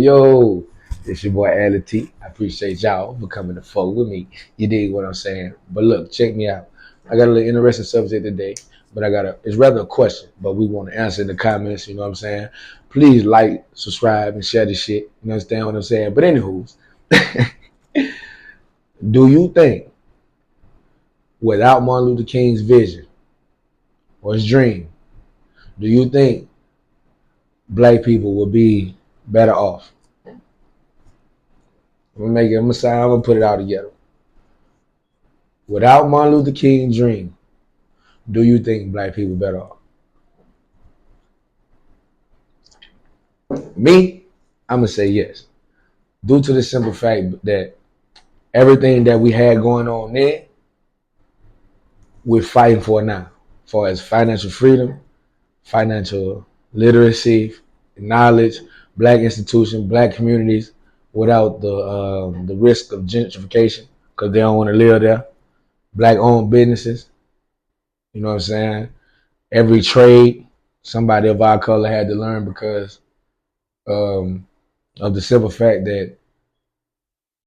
Yo, it's your boy Allie T. I appreciate y'all for coming to fuck with me. You dig what I'm saying? But look, check me out. I got a little interesting subject today, but it's rather a question, but we want to answer in the comments, you know what I'm saying? Please like, subscribe, and share this shit. You understand what I'm saying? But anywho, do you think without Martin Luther King's vision or his dream, do you think black people will be better off? I'm gonna put it all together. Without Martin Luther King's dream, do you think black people better off? Me, I'm gonna say yes. Due to the simple fact that everything that we had going on then, we're fighting for now. For as financial freedom, financial literacy, knowledge, black institutions, black communities, without the risk of gentrification because they don't want to live there. Black owned businesses, you know what I'm saying? Every trade, somebody of our color had to learn because um, of the simple fact that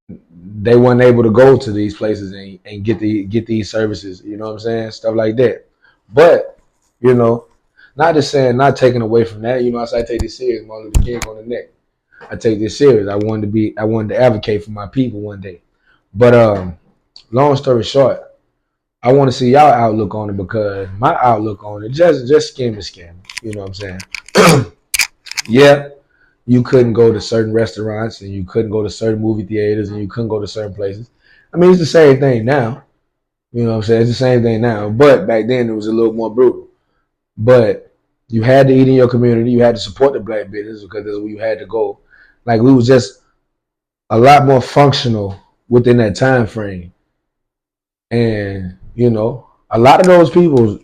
they weren't able to go to these places and get these services, you know what I'm saying? Stuff like that. But, you know, not just saying not taking away from that, you know, I take this serious, Martin Luther King on the neck. I take this serious. I wanted to advocate for my people one day. But long story short, I want to see y'all outlook on it because my outlook on it just skim and skim. You know what I'm saying? Yeah, you couldn't go to certain restaurants and you couldn't go to certain movie theaters and you couldn't go to certain places. I mean, it's the same thing now. You know what I'm saying? It's the same thing now. But back then it was a little more brutal. But you had to eat in your community. You had to support the black business because that's where you had to go. Like we was just a lot more functional within that time frame. And, you know, a lot of those people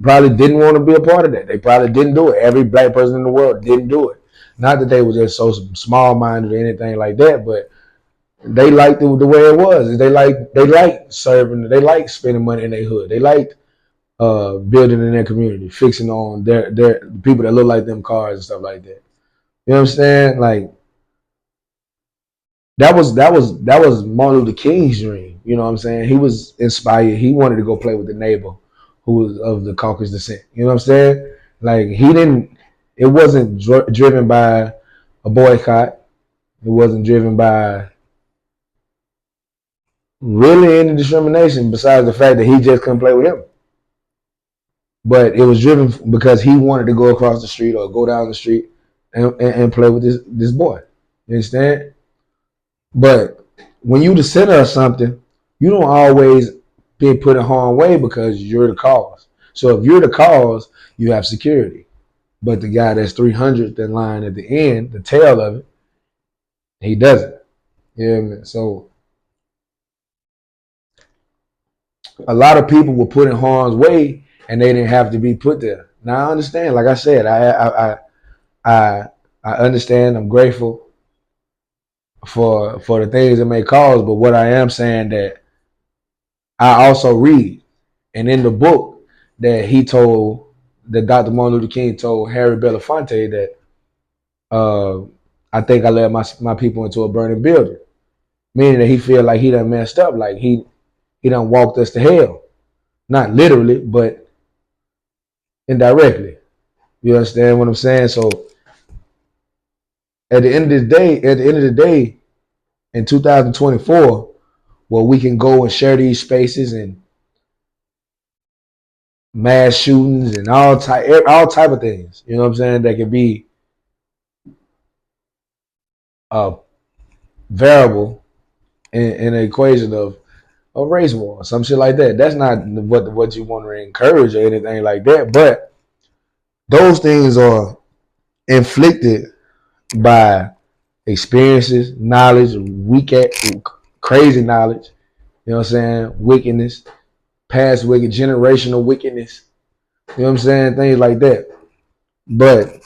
probably didn't want to be a part of that. They probably didn't do it. Every black person in the world didn't do it. Not that they were just so small minded or anything like that, but they liked it the way it was. They liked serving. They liked spending money in their hood. They liked building in their community, fixing on their people that look like them cars and stuff like that. You know what I'm saying? Like that was Martin Luther King's dream. You know what I'm saying? He was inspired. He wanted to go play with the neighbor who was of the Caucasus descent. You know what I'm saying? Like he didn't. It wasn't driven by a boycott. It wasn't driven by really any discrimination besides the fact that he just couldn't play with him. But it was driven because he wanted to go across the street or go down the street and play with this boy. You understand? But when you the center of something, you don't always be put in harm's way because you're the cause. So if you're the cause, you have security. But the guy that's 300th in line at the end, the tail of it, he doesn't. Yeah, so a lot of people were put in harm's way and they didn't have to be put there. Now I understand. Like I said, I I understand. I'm grateful for the things that may cause. But what I am saying that I also read, and in the book that Dr. Martin Luther King told Harry Belafonte that uh, I think I led my people into a burning building, meaning that he feel like he done messed up, like he done walked us to hell, not literally, but indirectly. You understand what I'm saying? So at the end of the day, in 2024, where we can go and share these spaces and mass shootings and all type of things. You know what I'm saying? That can be a variable in an equation of a race war, some shit like that. That's not what you want to encourage or anything like that. But those things are inflicted by experiences, knowledge, crazy knowledge. You know what I'm saying? Wickedness, past wicked, generational wickedness. You know what I'm saying? Things like that. But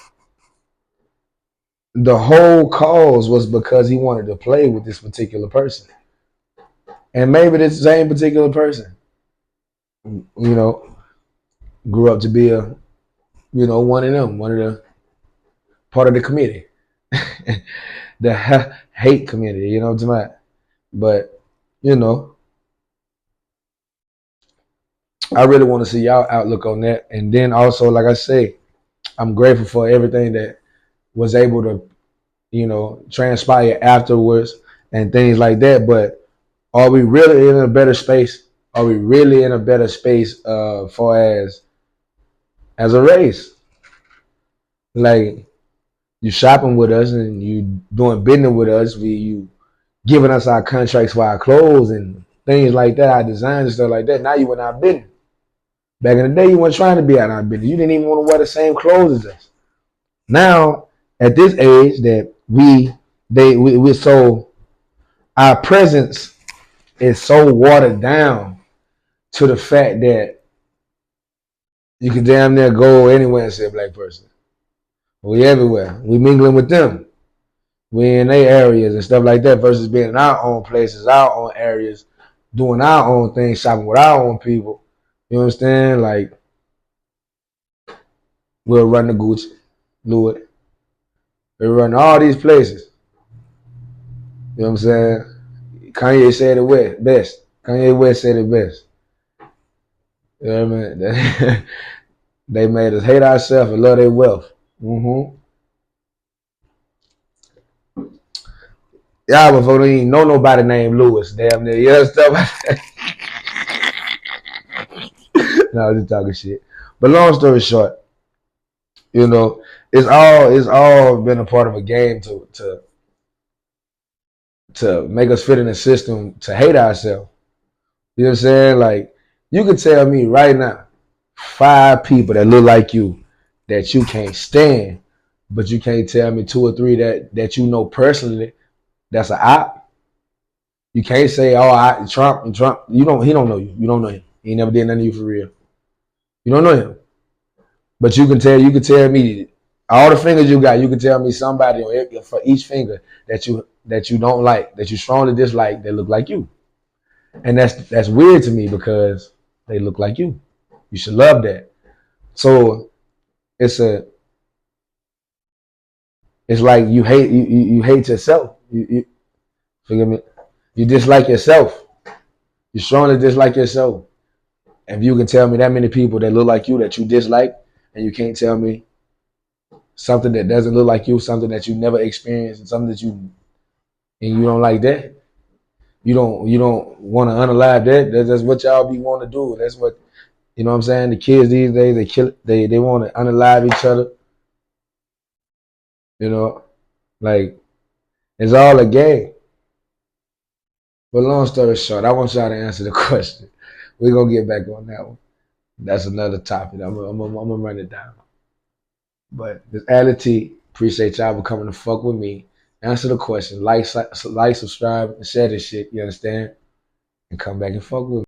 the whole cause was because he wanted to play with this particular person. And maybe this same particular person, you know, grew up to be one of them, one of the part of the committee. the hate community. You know what I'm talking about? But you know, I really want to see y'all outlook on that. And then also, like I say, I'm grateful for everything that was able to, transpire afterwards and things like that. But are we really in a better space? Are we really in a better space for as a race? Like you shopping with us and you doing business with us, you giving us our contracts for our clothes and things like that, our designs and stuff like that. Now you in our business. Back in the day, you weren't trying to be out our business. You didn't even want to wear the same clothes as us. Now, at this age, that we're so our presence is so watered down to the fact that you can damn near go anywhere and see a black person. We everywhere. We mingling with them. We in their areas and stuff like that versus being in our own places, our own areas, doing our own things, shopping with our own people. You understand? Like we'll run the Gucci, Louis. We'll run all these places. You know what I'm saying? Kanye said it best. Kanye West said it best. You know what I mean? They made us hate ourselves and love their wealth. Mm-hmm. Y'all before don't even know nobody named Lewis. Damn near. You know stuff. No, I'm just talking shit. But long story short, it's all been a part of a game to make us fit in the system to hate ourselves. You know what I'm saying? Like you could tell me right now, 5 people that look like you that you can't stand, but you can't tell me 2 or 3 that you know personally that's an op. You can't say, oh, Trump. You don't. He don't know you. You don't know him. He never did nothing to you for real. You don't know him. But you can tell. You can tell me all the fingers you got. You can tell me somebody for each finger that you don't like, that you strongly dislike, that look like you. And that's weird to me because they look like you. You should love that. So it's a it's like you hate yourself. You forgive me. You dislike yourself. You strongly dislike yourself. If you can tell me that many people that look like you that you dislike, and you can't tell me something that doesn't look like you, something that you never experienced, and something that you don't like that, you don't want to unalive that. That's what y'all be wanting to do. That's what you know. What I'm saying the kids these days they want to unalive each other. You know, like it's all a game. But long story short, I want y'all to answer the question. We're gonna get back on that one. That's another topic. I'm gonna run it down. But this attitude, appreciate y'all for coming to fuck with me. Answer the question. Like, subscribe, and share this shit. You understand? And come back and fuck with me.